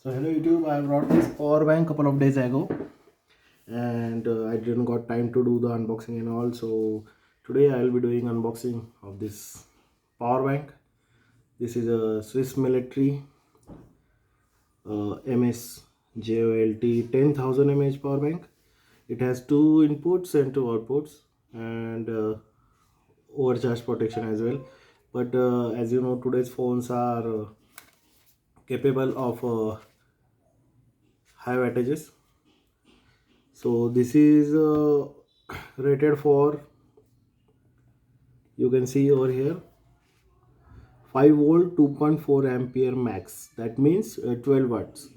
So hello YouTube, I brought this power bank couple of days ago, and I didn't got time to do the unboxing and all. So today I will be doing unboxing of this power bank. This is a Swiss Military MS-JOLT 10,000 mAh power bank. It has two inputs and two outputs, and overcharge protection as well. But as you know, today's phones are capable of high wattages. So this is rated for, you can see over here, 5 volt 2.4 ampere max. That means 12 watts.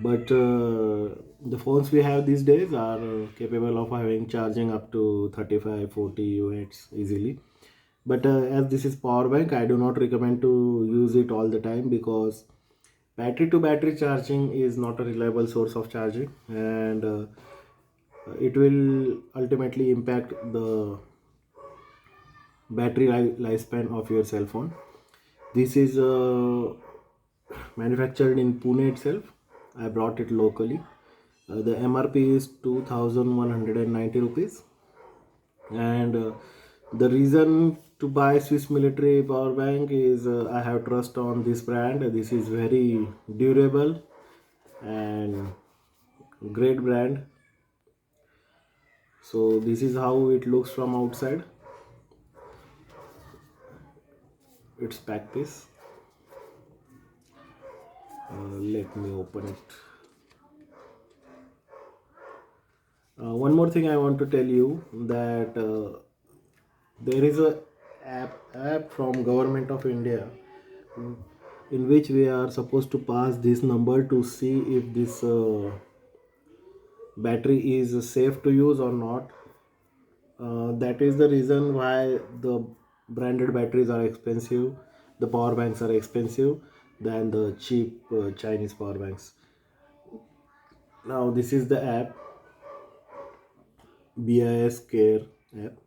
But the phones we have these days are capable of having charging up to 35-40 watts easily. But as this is power bank, I do not recommend to use it all the time, because battery to battery charging is not a reliable source of charging, and it will ultimately impact the battery lifespan of your cell phone. This is manufactured in Pune itself. I brought it locally. The MRP is 2190 rupees, and the reason to buy Swiss Military power bank is I have trust on this brand. This is very durable and great brand. So this is how it looks from outside. Its back piece. Let me open it. One more thing I want to tell you, that there is a app from government of India, in which we are supposed to pass this number to see if this battery is safe to use or not. That is the reason why the branded batteries are expensive, the power banks are expensive than the cheap Chinese power banks. Now this is the app, BIS Care app.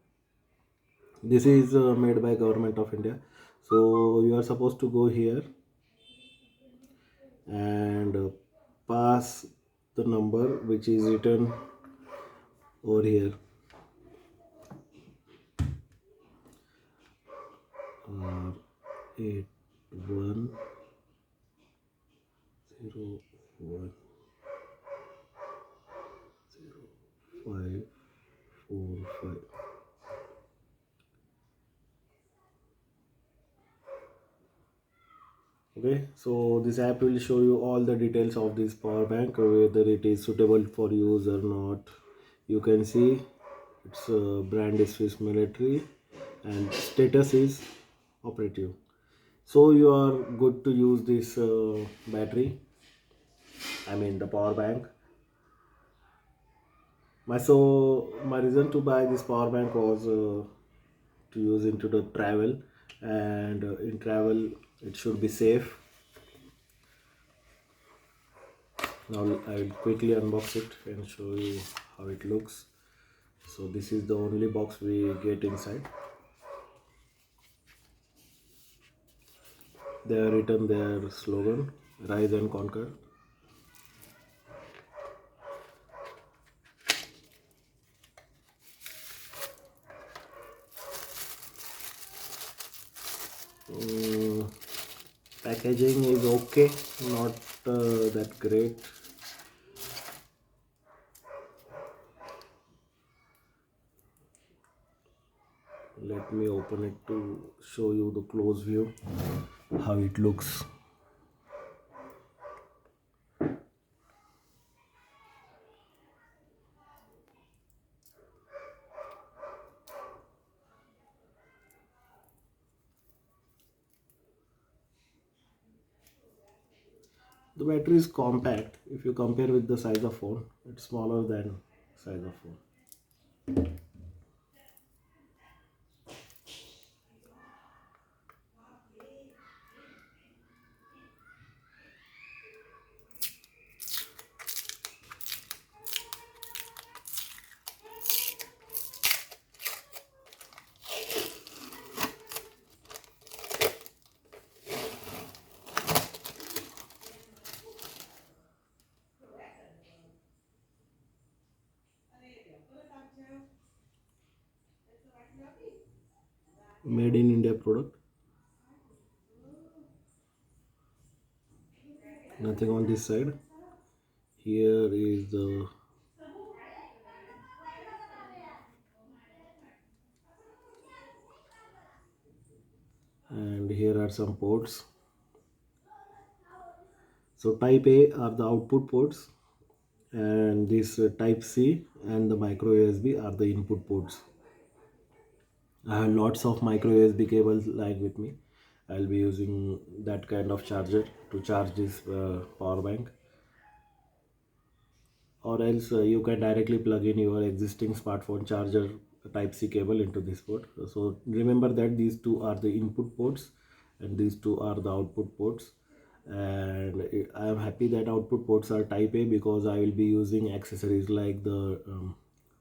This is made by government of India. So you are supposed to go here and pass the number which is written over here. R 81010545. Okay, so this app will show you all the details of this power bank, whether it is suitable for use or not. You can see its brand is Swiss Military and status is operative. So you are good to use this battery, I mean the power bank. My reason to buy this power bank was to use into the travel, and in travel it should be safe. Now I will quickly unbox it and show you how it looks. So this is the only box we get inside. They have written their slogan, Rise and Conquer. Packaging is okay, not that great. Let me open it to show you the close view, how it looks. The battery is compact. If you compare with the size of phone, it's smaller than size of phone. made in India product. Nothing on this side. Here is the, and here are some ports. So type A are the output ports, and this type C and the micro USB are the input ports. I have lots of micro USB cables lying with me. I'll be using that kind of charger to charge this power bank, or else you can directly plug in your existing smartphone charger type C cable into this port. So remember that these two are the input ports and these two are the output ports. And I am happy that output ports are type A because I will be using accessories like the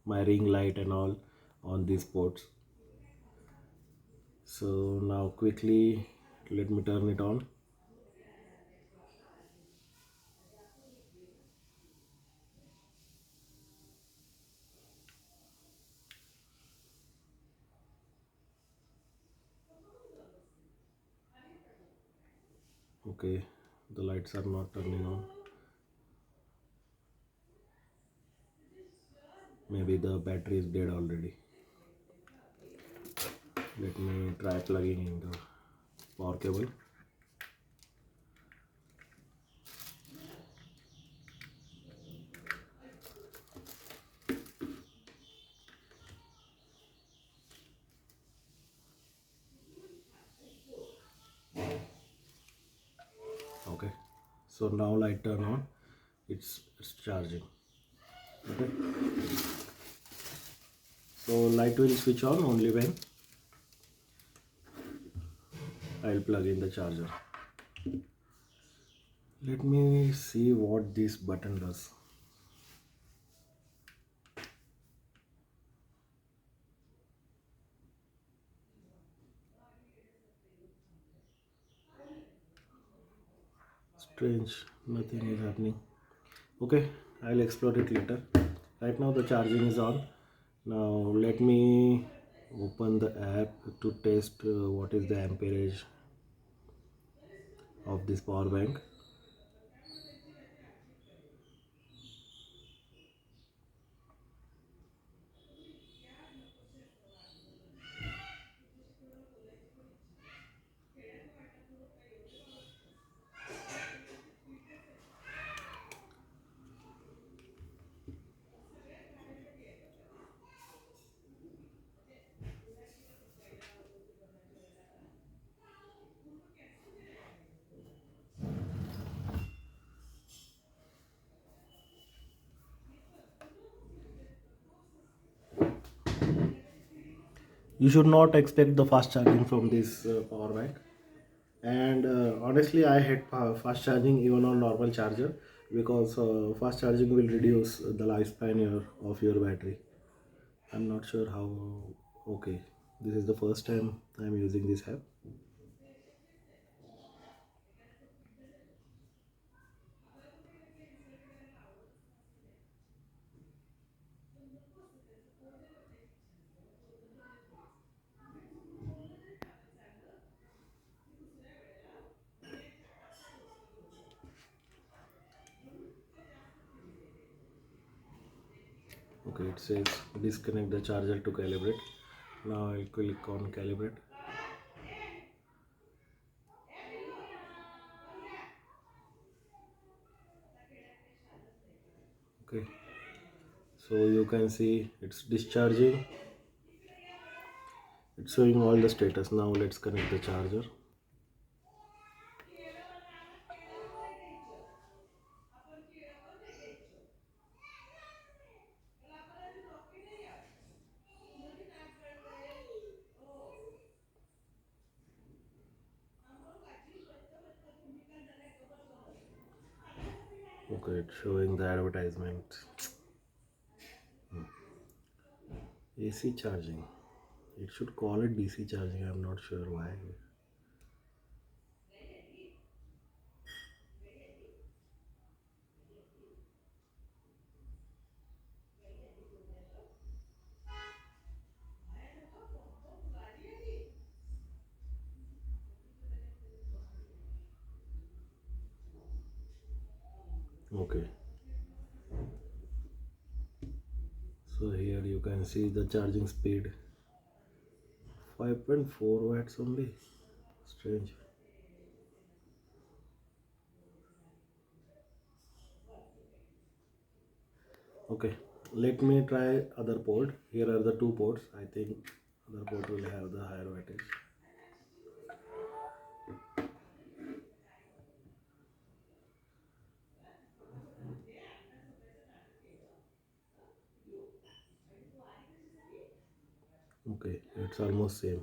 my ring light and all on these ports. So now quickly let me turn it on. Okay, the lights are not turning on. Maybe the battery is dead already. Let me try plugging in the power cable. Okay, so now light turn on. It's charging. Okay, so light will switch on only when I'll plug in the charger. Let me see what this button does. Strange, nothing is happening. Okay, I'll explore it later. Right now the charging is on. Now let me open the app to test what is the amperage of this power bank. You should not expect the fast charging from this power bank. And honestly, I hate fast charging even on normal charger because fast charging will reduce the lifespan of your battery. I'm not sure how. Okay, this is the first time I'm using this app. Okay, it says disconnect the charger to calibrate. Now I'll click on calibrate. Okay, so you can see it's discharging. It's showing all the status. Now let's connect the charger. Okay, it's showing the advertisement. AC charging. It should call it DC charging. I'm not sure why. Okay, so here you can see the charging speed 5.4 watts only. Strange. Okay, let me try other port. Here are the two ports. I think other port will have the higher wattage. Okay, it's almost same.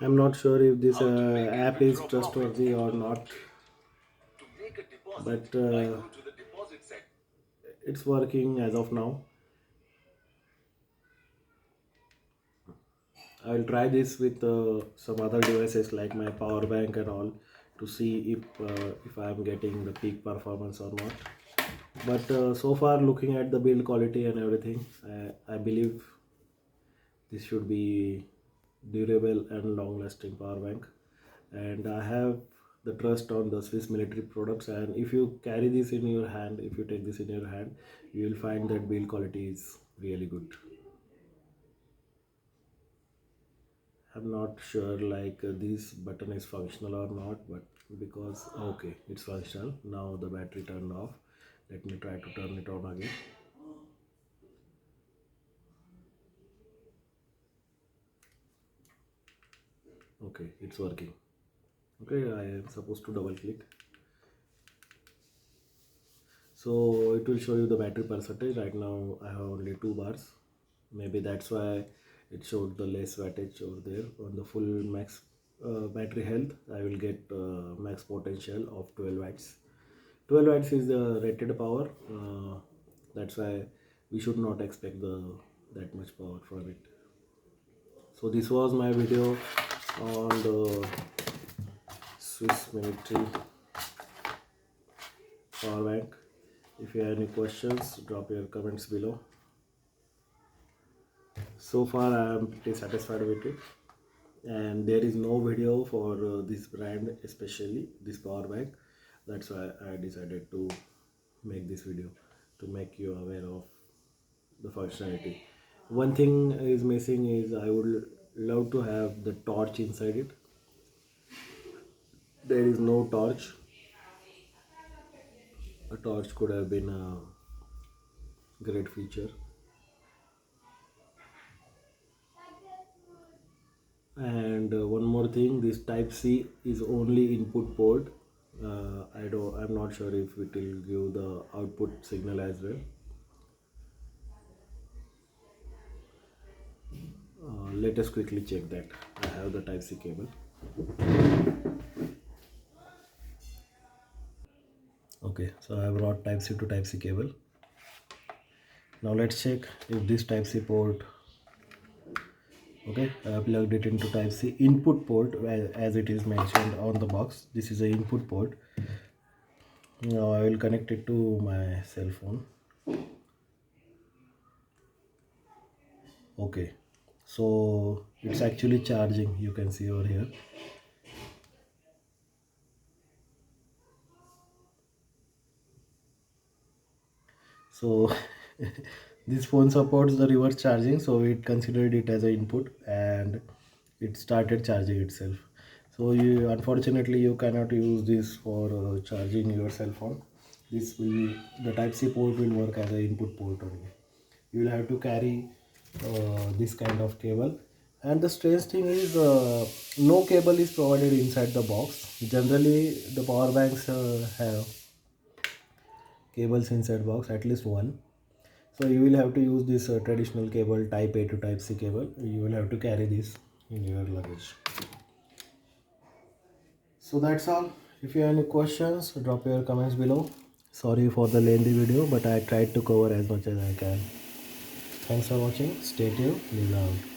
I'm not sure if this app is trustworthy or not, but it's working as of now. I'll try this with some other devices like my power bank and all to see if I'm getting the peak performance or not. But so far, looking at the build quality and everything, I believe this should be durable and long-lasting power bank. And I have the trust on the Swiss military products. And if you carry this in your hand, if you take this in your hand, you will find that build quality is really good. I'm not sure like this button is functional or not, but because okay, it's functional. Now the battery turned off. Let me try to turn it on again. Okay, it's working. Okay, I am supposed to double click. So it will show you the battery percentage. Right now I have only 2 bars. Maybe that's why it showed the less wattage over there. On the full max battery health, I will get max potential of 12 watts. 12 watts is the rated power. That's why we should not expect that much power from it. So this was my video on the Swiss military power bank. If you have any questions, drop your comments below. So far I am pretty satisfied with it, and there is no video for this brand, especially this power bank. That's why I decided to make this video, to make you aware of the functionality. One thing is missing is I would love to have the torch inside it. There is no torch. A torch could have been a great feature. And one more thing, this type C is only input port. I'm not sure if it will give the output signal as well. Let us quickly check that. I have the type C cable. Okay, so I have brought type C to type C cable. Now let's check if this type C port. Okay, I have plugged it into type C input port as it is mentioned on the box. This is a input port. Now I will connect it to my cell phone. Okay, so it's actually charging, you can see over here. So this phone supports the reverse charging, so it considered it as an input and it started charging itself. So you unfortunately you cannot use this for charging your cell phone. The type C port will work as an input port only. You will have to carry this kind of cable. And the strange thing is no cable is provided inside the box. Generally the power banks have cables inside box, at least one. So you will have to use this traditional cable, type A to type C cable. You will have to carry this in your luggage. So that's all. If you have any questions, drop your comments below. Sorry for the lengthy video, but I tried to cover as much as I can. Thanks for watching. Stay tuned. Live loud.